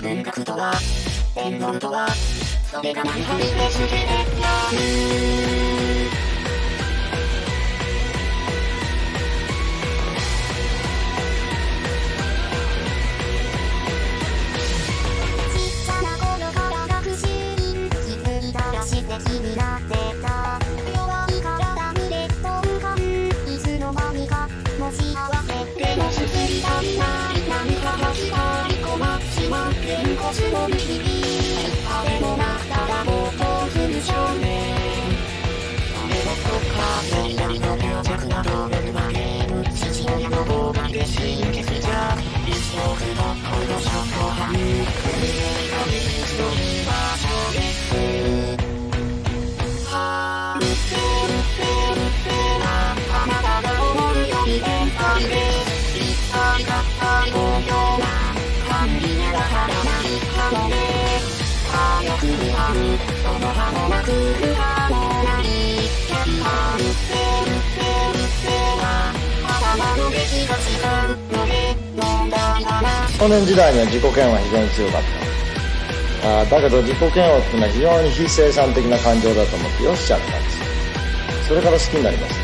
文学とは天皇とはそれが何かリフレッシュでやる気になってた弱い体に劣等感いつの間にかもう幸せでも作り足りない何かがしたい困っちまってんこつの日々誰もなったらもっとする少年それもそっか左の病弱などノルマゲーム父親の妨害で神経衰弱一生不のこのショットハン運命の一度に場所ですあなたが思うより天才です一体が最後ような管理やらはらないかもね早くにあるその歯もなく不可もないキャリアルセは頭の出来が違うので問題がな少年時代には自己嫌悪は非常に強かっただけど自己嫌悪っていうのは非常に非生産的な感情だと思ってよしちゃったんですよ。それから好きになりました。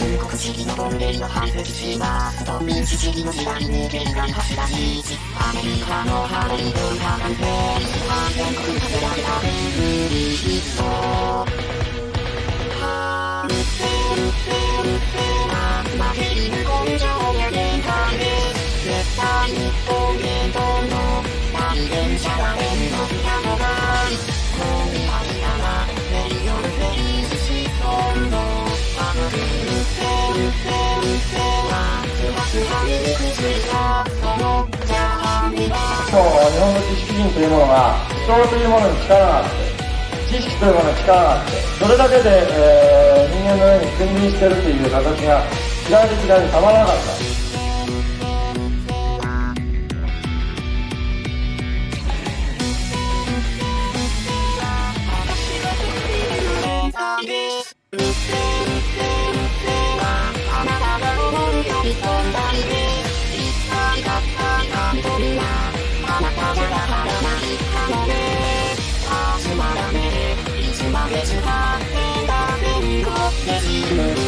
軍国主義のボンベリの排斥しますと民主主義の時代に経済柱事実アメリカのハロウィン文化なんて全国にさせられたベンブリヒットはうっせな負け犬根性や限界です絶対日本伝統の大電車が連のピアノがもう見張りならフェリオルフェリーズシソンド日本の知識人というものが思想というものに力があって知識というものに力があってそれだけで、人間の上に君臨しているという形が嫌いで嫌いでたまらなかった。いつまで使ってんだ戦後レジーム